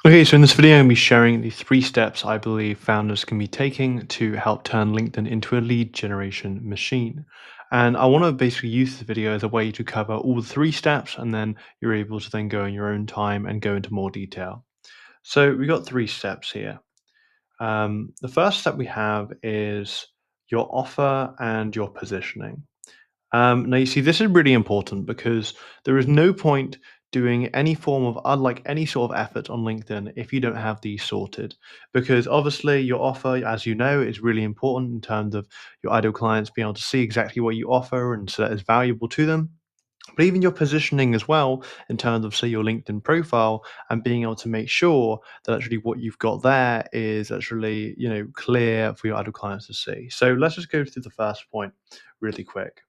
Okay, so in this video, I'm going to be sharing the 3 steps I believe founders can be taking to help turn LinkedIn into a lead generation machine. And I want to basically use this video as a way to cover all the 3 steps, and then you're able to then go in your own time and go into more detail. So we got 3 steps here. The first step we have is your offer and your positioning. Now, you see, this is really important because there is no point doing any form of, unlike any sort of effort on LinkedIn, if you don't have these sorted. Because obviously, your offer, as you know, is really important in terms of your ideal clients being able to see exactly what you offer and so that is valuable to them. But even your positioning as well, in terms of, say, your LinkedIn profile and being able to make sure that actually what you've got there is actually, clear for your ideal clients to see. So let's just go through the first point really quick.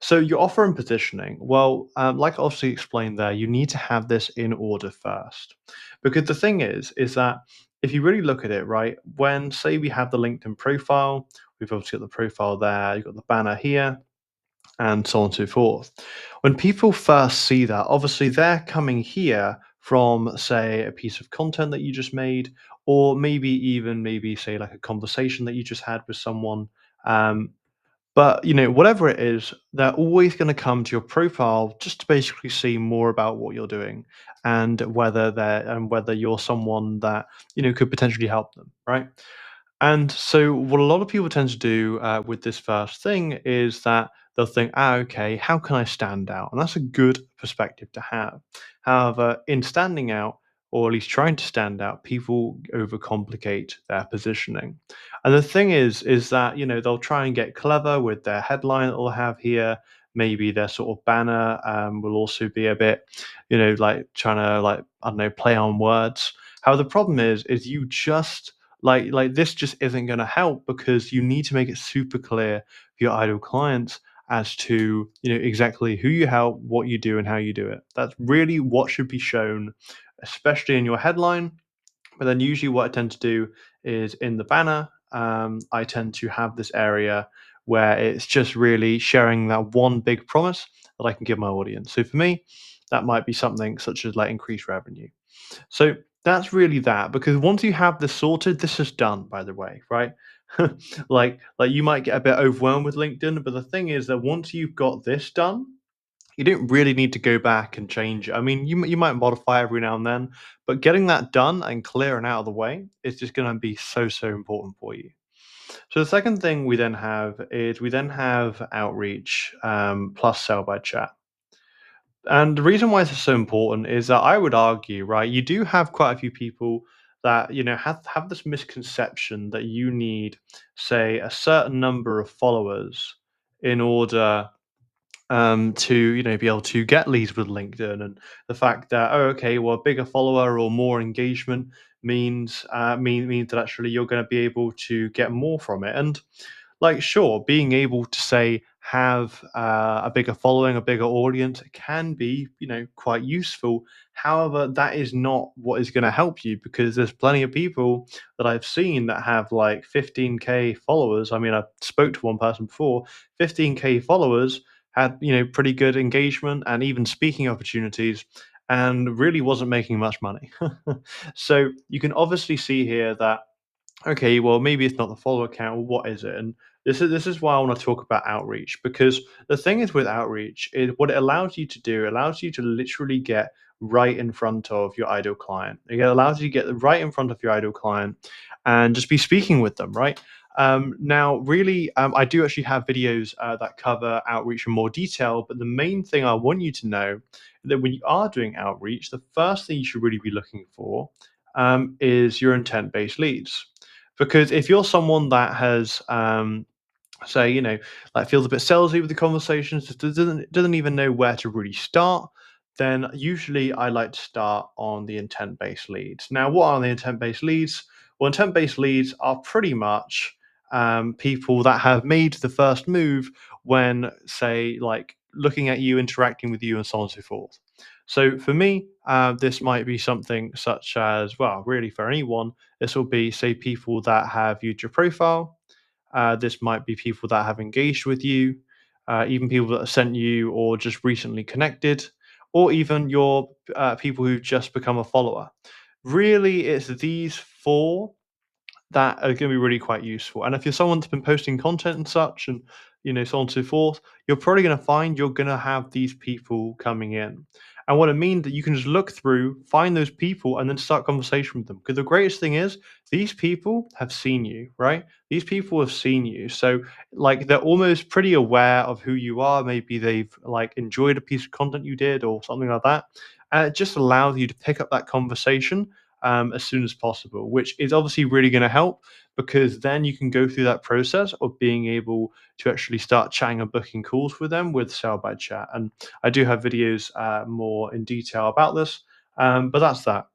So your offer and positioning, well, like I obviously explained there, you need to have this in order first, because the thing is that if you really look at it, right, when say we have the LinkedIn profile, we've obviously got the profile there, you've got the banner here, and so on and so forth. When people first see that, obviously they're coming here from, say, a piece of content that you just made, or maybe even maybe say like a conversation that you just had with someone. Um, but, whatever it is, they're always gonna come to your profile just to basically see more about what you're doing and whether you're someone that, could potentially help them, right? And so what a lot of people tend to do, with this first thing is that they'll think, "Ah, okay, how can I stand out?" And that's a good perspective to have. However, in standing out, or at least trying to stand out, people overcomplicate their positioning. And the thing is that, they'll try and get clever with their headline that they'll have here. Maybe their sort of banner, will also be a bit, like trying to, like, I don't know, play on words. However, the problem is you just this just isn't gonna help because you need to make it super clear for your ideal clients as to, exactly who you help, what you do, and how you do it. That's really what should be shown, especially in your headline. But then usually what I tend to do is in the banner, I tend to have this area where it's just really sharing that one big promise that I can give my audience. So for me, that might be something such as like increased revenue. So that's really that, because once you have this sorted, this is done, by the way, right? Like you might get a bit overwhelmed with LinkedIn, but the thing is that once you've got this done, you don't really need to go back and change it. I mean, you might modify every now and then, but getting that done and clear and out of the way is just going to be so important for you. So the second thing we then have is we then have outreach, plus sell by chat. And the reason why this is so important is that I would argue, right, you do have quite a few people that, have this misconception that you need, say, a certain number of followers in order, to, be able to get leads with LinkedIn. And the fact that, oh, okay, well, a bigger follower or more engagement means that actually you're going to be able to get more from it. And like, sure, being able to say have, a bigger following, a bigger audience can be, quite useful. However, that is not what is going to help you, because there's plenty of people that I've seen that have like 15K followers. I mean, I spoke to one person before, 15K followers, had, pretty good engagement and even speaking opportunities, and really wasn't making much money. So you can obviously see here that, okay, well, maybe it's not the follower count. Well, what is it? And this is why I want to talk about outreach, because the thing is with outreach is what it allows you to do. It allows you to literally get right in front of your ideal client. It allows you to get right in front of your ideal client and just be speaking with them, right? Now, really, I do actually have videos, that cover outreach in more detail, but the main thing I want you to know that when you are doing outreach, the first thing you should really be looking for, is your intent-based leads. Because if you're someone that has, say, like feels a bit salesy with the conversations, just doesn't even know where to really start, then usually I like to start on the intent-based leads. Now, what are the intent-based leads? Well, intent-based leads are pretty much, people that have made the first move when, say, like looking at you, interacting with you, and so on and so forth. So for me, this might be something such as, well, really for anyone, this will be, say, people that have viewed your profile. This might be people that have engaged with you, even people that have sent you or just recently connected, or even your, people who've just become a follower. Really, it's these four that are gonna be really quite useful. And if you're someone that's been posting content and such and, so on and so forth, you're probably gonna find you're gonna have these people coming in. And what it means that you can just look through, find those people, and then start conversation with them. Because the greatest thing is these people have seen you, right? These people have seen you. So like they're almost pretty aware of who you are. Maybe they've like enjoyed a piece of content you did or something like that. And it just allows you to pick up that conversation as soon as possible, which is obviously really going to help because then you can go through that process of being able to actually start chatting and booking calls with them with Sell by Chat. And I do have videos more in detail about this, but that's that.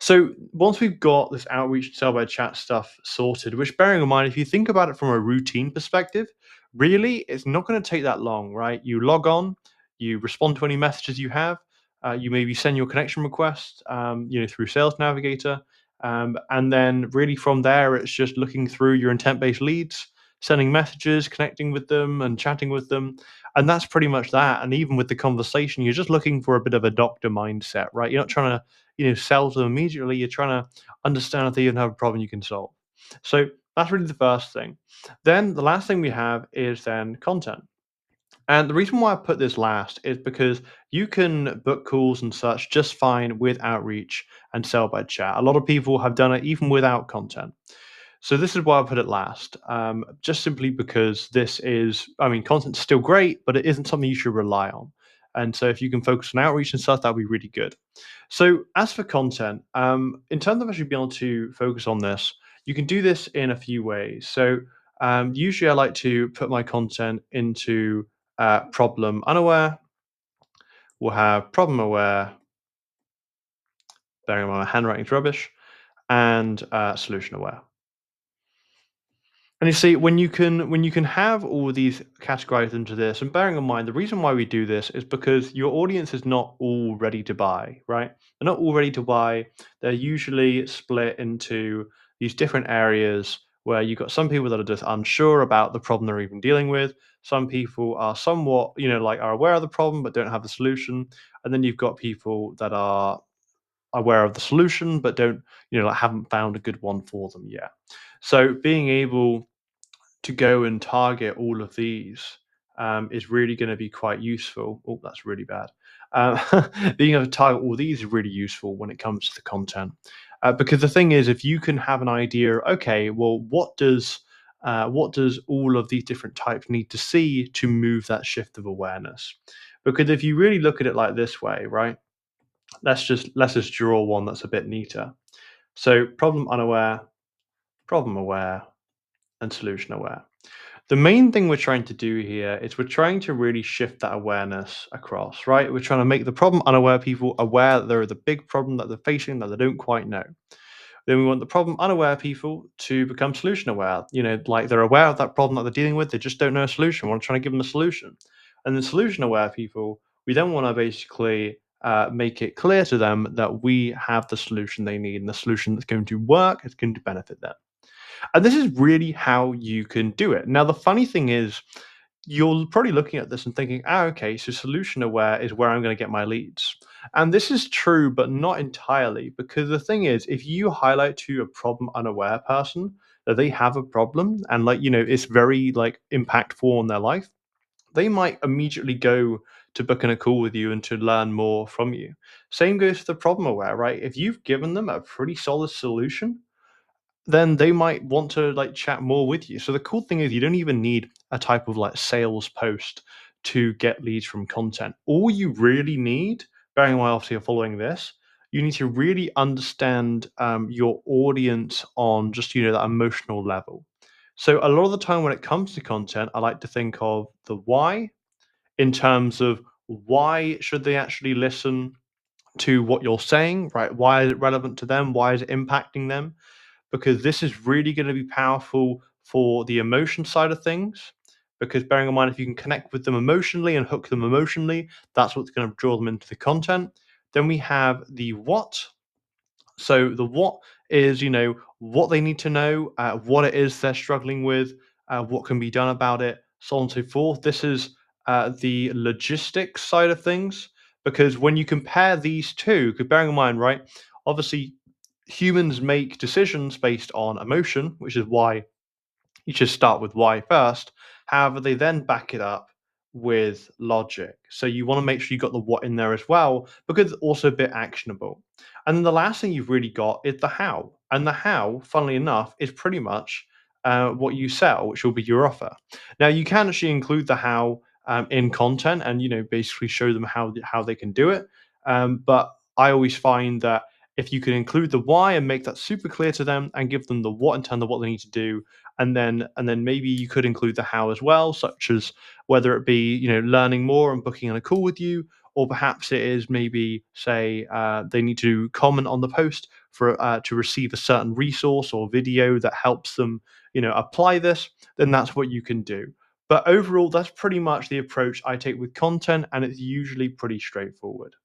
So once we've got this outreach sell by chat stuff sorted, which bearing in mind, if you think about it from a routine perspective, really it's not going to take that long, right? You log on, you respond to any messages you have, you maybe send your connection request, through Sales Navigator, and then really from there it's just looking through your intent-based leads, sending messages, connecting with them, and chatting with them, and that's pretty much that. And even with the conversation, you're just looking for a bit of a doctor mindset, right? You're not trying to sell to them immediately. You're trying to understand if they even have a problem you can solve. So that's really the first thing. Then the last thing we have is then content. And the reason why I put this last is because you can book calls and such just fine with outreach and sell by chat. A lot of people have done it even without content. So this is why I put it last, just simply because this is, I mean, content's still great, but it isn't something you should rely on. And so if you can focus on outreach and stuff, that'd be really good. So as for content, in terms of actually being able to focus on this, you can do this in a few ways. So usually I like to put my content into problem unaware. We'll have problem aware, bearing in mind my handwriting's rubbish, and solution aware. And you see, when you can have all of these categorized into this, and bearing in mind the reason why we do this is because your audience is not all ready to buy, right? They're not all ready to buy. They're usually split into these different areas where you've got some people that are just unsure about the problem they're even dealing with. Some people are somewhat, like are aware of the problem but don't have the solution. And then you've got people that are aware of the solution but don't, like haven't found a good one for them yet. So being able to go and target all of these is really going to be quite useful. Oh, that's really bad. Um, being able to target all these is really useful when it comes to the content. Because the thing is, if you can have an idea, okay, well, what does all of these different types need to see to move that shift of awareness? Because if you really look at it like this way, right? Let's just draw one that's a bit neater. So problem unaware, problem aware, and solution aware. The main thing we're trying to do here is we're trying to really shift that awareness across, right? We're trying to make the problem unaware people aware that there is a big problem that they're facing that they don't quite know. Then we want the problem unaware people to become solution aware. Like they're aware of that problem that they're dealing with, they just don't know a solution. We're trying to give them a solution. And then solution aware people, we then want to basically make it clear to them that we have the solution they need and the solution that's going to work, is going to benefit them. And this is really how you can do it. Now, the funny thing is, you're probably looking at this and thinking, okay, so solution aware is where I'm going to get my leads. And this is true, but not entirely, because the thing is, if you highlight to a problem unaware person that they have a problem and it's very like impactful on their life, they might immediately go to booking a call with you and to learn more from you. Same goes for the problem aware, right? If you've given them a pretty solid solution, then they might want to like chat more with you. So the cool thing is you don't even need a type of like sales post to get leads from content. All you really need, bearing in mind obviously you're following this, you need to really understand your audience on just that emotional level. So a lot of the time when it comes to content, I like to think of the why in terms of why should they actually listen to what you're saying, right? Why is it relevant to them? Why is it impacting them? Because this is really going to be powerful for the emotion side of things. Because bearing in mind, if you can connect with them emotionally and hook them emotionally, that's what's going to draw them into the content. Then we have the what. So the what is, what they need to know, what it is they're struggling with, what can be done about it, so on and so forth. This is the logistics side of things. Because when you compare these two, because bearing in mind, right, Obviously, humans make decisions based on emotion, which is why you should start with why first. However, they then back it up with logic. So you want to make sure you got the what in there as well, because it's also a bit actionable. And then the last thing you've really got is the how. And the how, funnily enough, is pretty much what you sell, which will be your offer. Now you can actually include the how in content, and basically show them how they can do it. But I always find that if you can include the why and make that super clear to them, and give them the what in terms of what they need to do, and then maybe you could include the how as well, such as whether it be learning more and booking on a call with you, or perhaps it is maybe say they need to comment on the post for to receive a certain resource or video that helps them apply this. Then that's what you can do. But overall, that's pretty much the approach I take with content, and it's usually pretty straightforward.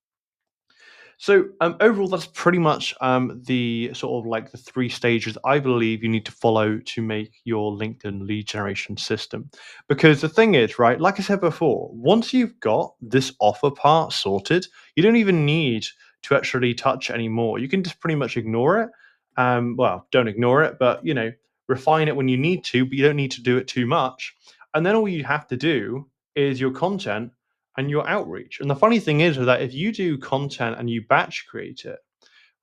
So overall, that's pretty much the sort of like the three stages I believe you need to follow to make your LinkedIn lead generation system. Because the thing is, right, like I said before, once you've got this offer part sorted, you don't even need to actually touch anymore. You can just pretty much ignore it. Well, don't ignore it, but refine it when you need to, but you don't need to do it too much. And then all you have to do is your content and your outreach. And the funny thing is that if you do content and you batch create it,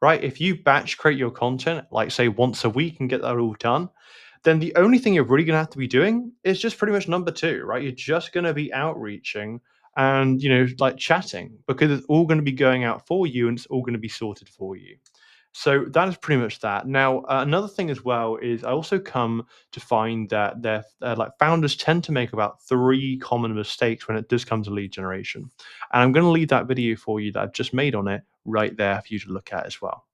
right? If you batch create your content, like say once a week and get that all done, then the only thing you're really going to have to be doing is just pretty much number two, right? You're just going to be outreaching and, like chatting, because it's all going to be going out for you and it's all going to be sorted for you. So that is pretty much that. Now, another thing as well is I also come to find that like founders tend to make about three common mistakes when it does come to lead generation. And I'm going to leave that video for you that I've just made on it right there for you to look at as well.